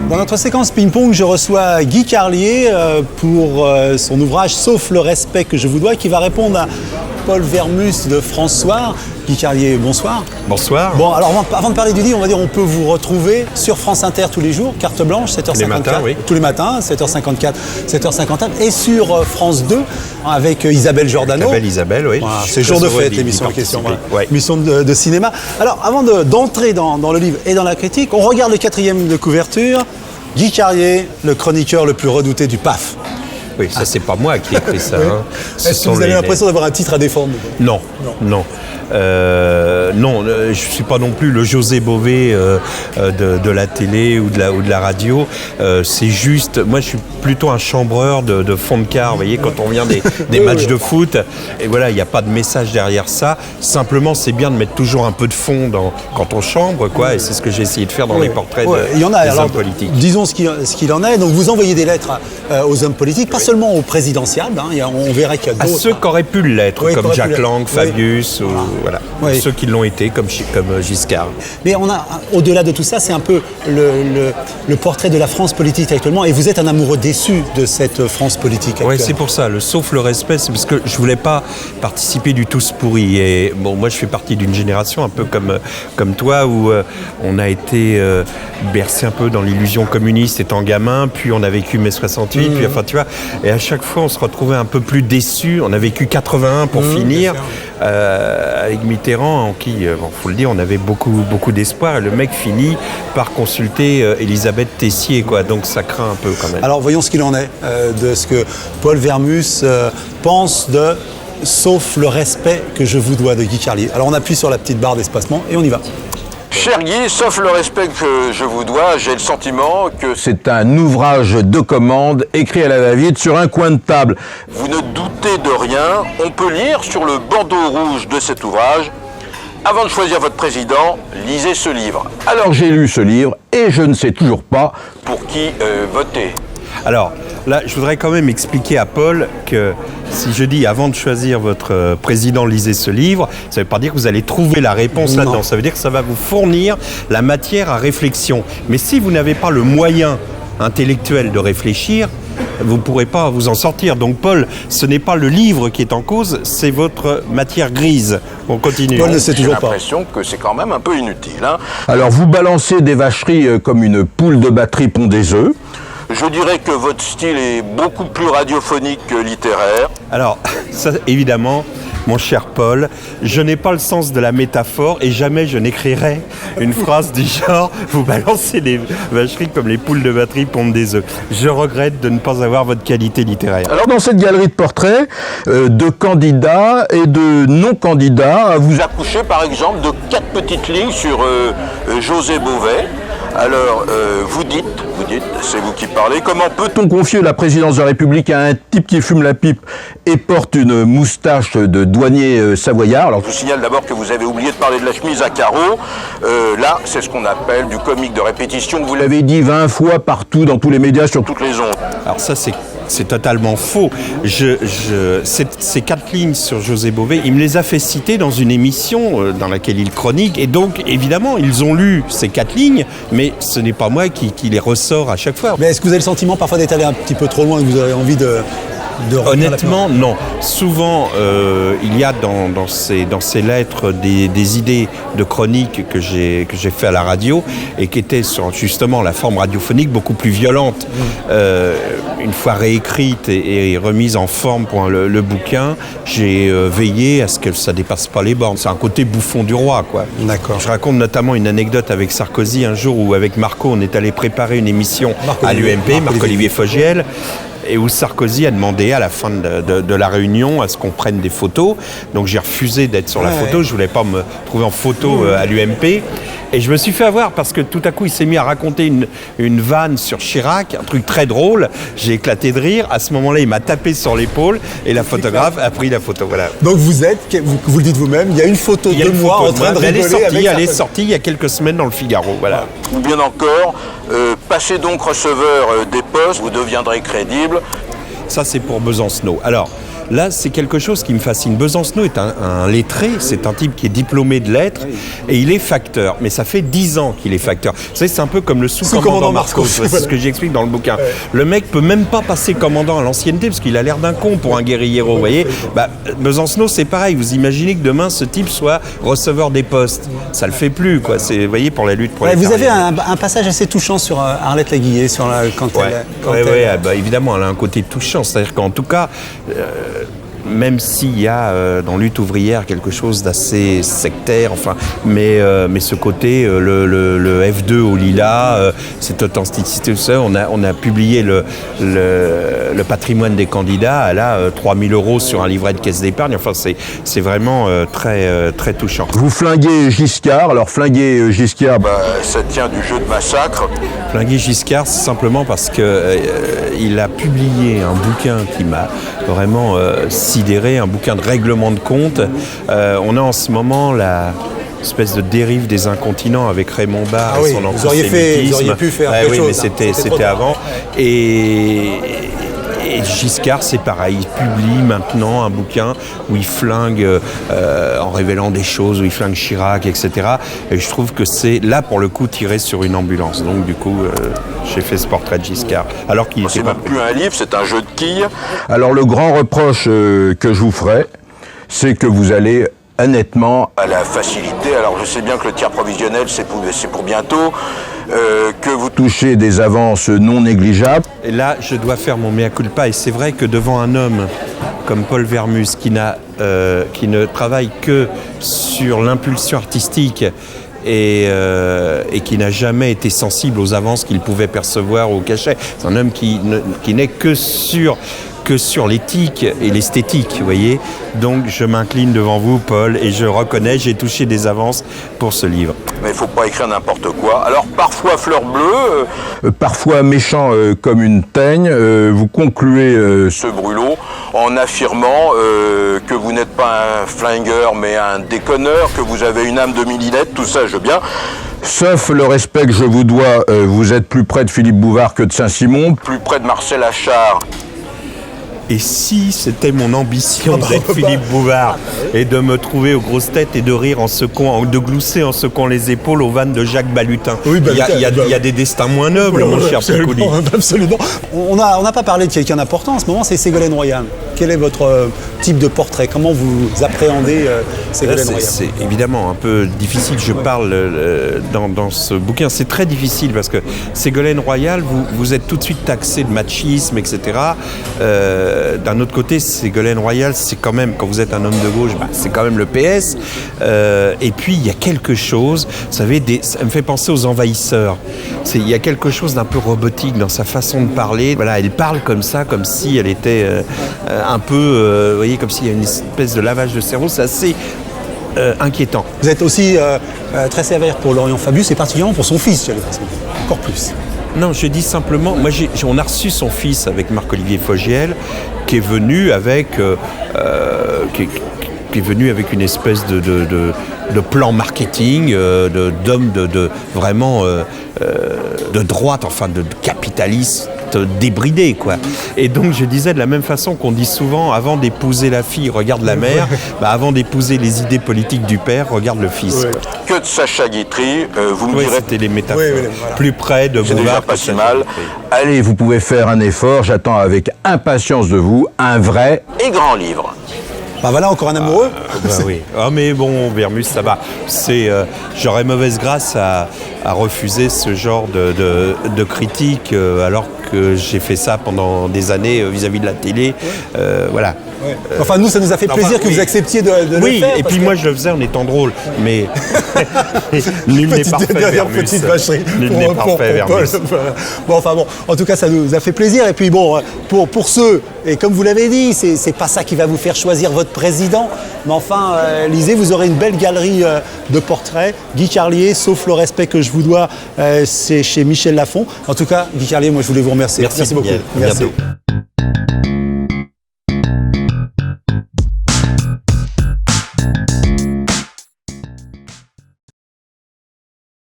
Dans notre séquence ping-pong, je reçois Guy Carlier pour son ouvrage « Sauf le respect que je vous dois » qui va répondre à Paul Vermus de François. Guy Carlier, bonsoir. Bonsoir. Bon, alors avant de parler du livre, on va dire on peut vous retrouver sur France Inter tous les jours, carte blanche, 7h54. Tous les matins, oui. Tous les matins, 7h54, 7h51. Et sur France 2, avec Isabelle Giordano. Isabelle, oui. Voilà, c'est jour de fête, l'émission en question. Voilà. Ouais. Émission de cinéma. Alors, avant d'entrer dans le livre et dans la critique, on regarde le 4e de couverture. Guy Carlier, le chroniqueur le plus redouté du PAF. Oui, ça, c'est pas moi qui ai écrit ça. Hein. Est-ce que vous avez l'impression d'avoir un titre à défendre? Non. Non, je ne suis pas non plus le José Bové de la télé ou de la radio. C'est juste, moi je suis plutôt un chambreur de fond de quart. Vous voyez, quand on vient des matchs de foot, et voilà, il n'y a pas de message derrière ça. Simplement, c'est bien de mettre toujours un peu de fond quand on chambre, quoi. Et c'est ce que j'ai essayé de faire dans les portraits des hommes politiques. Disons ce qu'il en est. Donc vous envoyez des lettres aux hommes politiques, pas seulement aux présidentiables. Hein. On verrait qu'il y a d'autres. À ceux qui auraient pu l'être, comme Jack Lang, Fabius, ou voilà. Oui. Ceux qui l'ont été, comme Giscard. Mais on a, au-delà de tout ça, c'est un peu le portrait de la France politique actuellement. Et vous êtes un amoureux déçu de cette France politique actuelle. Oui, c'est pour ça. Sauf le respect, c'est parce que je voulais pas participer du tous pourri. Et bon, moi, je fais partie d'une génération un peu comme toi, où on a été bercé un peu dans l'illusion communiste étant gamin, puis on a vécu mai 68, puis enfin, tu vois. Et à chaque fois, on se retrouvait un peu plus déçus. On a vécu 81 pour finir. Avec Mitterrand, en qui, faut le dire, on avait beaucoup d'espoir, et le mec finit par consulter Elisabeth Tessier, quoi. Donc ça craint un peu quand même. Alors voyons ce qu'il en est de ce que Paul Vermus pense de « Sauf le respect que je vous dois » de Guy Carlier. Alors on appuie sur la petite barre d'espacement et on y va. Cher Guy, sauf le respect que je vous dois, j'ai le sentiment que c'est un ouvrage de commande écrit à la va-vite sur un coin de table. Vous ne doutez de rien, on peut lire sur le bandeau rouge de cet ouvrage: avant de choisir votre président, lisez ce livre. Alors j'ai lu ce livre et je ne sais toujours pas pour qui voter. Alors là, je voudrais quand même expliquer à Paul que si je dis avant de choisir votre président, lisez ce livre, ça ne veut pas dire que vous allez trouver la réponse là-dedans. Ça veut dire que ça va vous fournir la matière à réflexion. Mais si vous n'avez pas le moyen intellectuel de réfléchir, vous ne pourrez pas vous en sortir. Donc Paul, ce n'est pas le livre qui est en cause, c'est votre matière grise. On continue. Paul ne sait toujours pas. J'ai l'impression que c'est quand même un peu inutile. Hein. Alors vous balancez des vacheries comme une poule de batterie pond des œufs. Je dirais que votre style est beaucoup plus radiophonique que littéraire. Alors, ça, évidemment, mon cher Paul, je n'ai pas le sens de la métaphore et jamais je n'écrirai une phrase du genre « Vous balancez des vacheries comme les poules de batterie pondent des œufs ». Je regrette de ne pas avoir votre qualité littéraire. Alors dans cette galerie de portraits de candidats et de non-candidats, vous accouchez par exemple de 4 petites lignes sur José Bové. Alors, vous dites, c'est vous qui parlez, comment peut-on confier la présidence de la République à un type qui fume la pipe et porte une moustache de douanier savoyard? Alors, je vous signale d'abord que vous avez oublié de parler de la chemise à carreaux. Là, c'est ce qu'on appelle du comique de répétition. Vous l'avez dit 20 fois partout, dans tous les médias, sur toutes les ondes. Alors ça, c'est totalement faux. Ces 4 lignes sur José Bové, il me les a fait citer dans une émission dans laquelle il chronique. Et donc, évidemment, ils ont lu ces 4 lignes, mais ce n'est pas moi qui les ressort à chaque fois. Mais est-ce que vous avez le sentiment parfois d'être allé un petit peu trop loin, que vous avez envie de Honnêtement, non. Souvent, il y a dans ces lettres des idées de chronique que j'ai fait à la radio et qui étaient sur justement la forme radiophonique beaucoup plus violente. Une fois réécrite et remise en forme pour le bouquin, j'ai veillé à ce que ça dépasse pas les bornes. C'est un côté bouffon du roi, quoi. D'accord. Je raconte notamment une anecdote avec Sarkozy un jour où avec Marco, on est allé préparer une émission à l'UMP, Marc-Olivier Fogiel, et où Sarkozy a demandé à la fin de la réunion à ce qu'on prenne des photos. Donc j'ai refusé d'être sur la photo, je voulais pas me trouver en photo à l'UMP. Et je me suis fait avoir parce que tout à coup il s'est mis à raconter une vanne sur Chirac, un truc très drôle. J'ai éclaté de rire. À ce moment-là, il m'a tapé sur l'épaule et la photographe a pris la photo. Voilà. Donc vous le dites vous-même, il y a une photo de moi en train de rigoler. Elle est sortie il y a quelques semaines dans le Figaro. Voilà. Ou bien encore, passez donc receveur des postes, vous deviendrez crédible. Ça, c'est pour Besancenot. Alors, Là, c'est quelque chose qui me fascine. Besancenot est un lettré, c'est un type qui est diplômé de lettres et il est facteur. Mais ça fait 10 ans qu'il est facteur. Vous savez, c'est un peu comme le sous-commandant Marcos. C'est ce que j'explique dans le bouquin. Ouais. Le mec peut même pas passer commandant à l'ancienneté parce qu'il a l'air d'un con pour un guérillero, vous voyez. Besancenot, c'est pareil. Vous imaginez que demain, ce type soit receveur des postes. Ça le fait plus, quoi. C'est, vous voyez, pour la lutte pour les Vous avez un passage assez touchant sur Arlette Laguillet, sur quand évidemment, elle a un côté touchant. C'est-à-dire qu'en tout cas, même s'il y a dans Lutte ouvrière quelque chose d'assez sectaire, mais ce côté, le F2 au lilas, cette authenticité, on a publié le patrimoine des candidats, elle a 3 000 € sur un livret de caisse d'épargne, c'est vraiment très, très touchant. Vous flinguez Giscard, alors flinguer Giscard... ça tient du jeu de massacre. Flinguer Giscard, c'est simplement parce qu'il a publié un bouquin qui m'a vraiment sidéré, un bouquin de règlement de compte. On a en ce moment la espèce de dérive des incontinents avec Raymond Barre et son antisémitisme. Vous auriez pu faire quelque chose. Mais c'était avant. Et Giscard, c'est pareil, il publie maintenant un bouquin où il flingue, en révélant des choses, où il flingue Chirac, etc. Et je trouve que c'est, là, pour le coup, tiré sur une ambulance. Donc, du coup, j'ai fait ce portrait de Giscard. Alors qu'il c'est même plus un livre, c'est un jeu de quilles. Alors, le grand reproche que je vous ferai, c'est que vous allez honnêtement... À la facilité, alors je sais bien que le tiers provisionnel, c'est pour bientôt, que vous touchez des avances non négligeables. Et là, je dois faire mon mea culpa, et c'est vrai que devant un homme comme Paul Vermus, qui ne travaille que sur l'impulsion artistique, et qui n'a jamais été sensible aux avances qu'il pouvait percevoir au cachet. C'est un homme qui n'est que sur l'éthique et l'esthétique, vous voyez. Donc je m'incline devant vous, Paul, et je reconnais, j'ai touché des avances pour ce livre. Mais il ne faut pas écrire n'importe quoi. Alors parfois fleur bleue... parfois méchant comme une teigne, vous concluez ce brûlot en affirmant que vous n'êtes pas un flingueur mais un déconneur, que vous avez une âme de millinette, tout ça je veux bien. Sauf le respect que je vous dois, vous êtes plus près de Philippe Bouvard que de Saint-Simon. Plus près de Marcel Achard. Et si c'était mon ambition d'être Philippe Bouvard et de me trouver aux grosses têtes et de rire de glousser en secouant les épaules aux vannes de Jacques Balutin. Oui, il y a des destins moins nobles, mon cher Piccoli. Absolument. On n'a pas parlé de quelqu'un d'important en ce moment, c'est Ségolène Royal. Quel est votre type de portrait? Comment vous appréhendez Ségolène Royal? C'est évidemment un peu difficile. Je parle dans ce bouquin. C'est très difficile parce que Ségolène Royal, vous êtes tout de suite taxé de machisme, etc. D'un autre côté, Ségolène Royal, c'est quand même, quand vous êtes un homme de gauche, c'est quand même le PS. Et puis, il y a quelque chose, vous savez, ça me fait penser aux envahisseurs. Il y a quelque chose d'un peu robotique dans sa façon de parler. Voilà, elle parle comme ça, comme si elle était un peu, vous voyez, comme s'il y a une espèce de lavage de cerveau. C'est assez inquiétant. Vous êtes aussi très sévère pour Laurent Fabius et particulièrement pour son fils, j'allais dire, encore plus. Non, je dis simplement, on a reçu son fils avec Marc-Olivier Fogiel, qui est venu avec une espèce de plan marketing, d'homme vraiment de droite, enfin de capitaliste débridé, quoi. Et donc je disais de la même façon qu'on dit souvent, avant d'épouser la fille, regarde la mère, avant d'épouser les idées politiques du père, regarde le fils. Oui. Que de Sacha Guitry, vous me direz... C'était les métaphores. Voilà. Plus près de Bouvard. C'est déjà pas si mal. Allez, vous pouvez faire un effort, j'attends avec impatience de vous un vrai et grand livre. Voilà, encore un amoureux. Oui. Mais bon, Vermus, ça va. J'aurais mauvaise grâce à refuser ce genre de critique, alors que j'ai fait ça pendant des années vis-à-vis de la télé. Voilà. Ouais. Enfin, nous, ça nous a fait plaisir que vous acceptiez de le faire. Oui, et puis moi, je le faisais en étant drôle. Mais nul n'est parfait, Vermus. Petite vacherie. Nul n'est parfait, Vermus. Bon, en tout cas, ça nous a fait plaisir. Et puis, bon, pour ceux, et comme vous l'avez dit, c'est pas ça qui va vous faire choisir votre président. Mais enfin, lisez, vous aurez une belle galerie de portraits. Guy Carlier, sauf le respect que je vous dois, c'est chez Michel Lafon. En tout cas, Guy Carlier, moi, je voulais vous remercier. Merci beaucoup. Merci.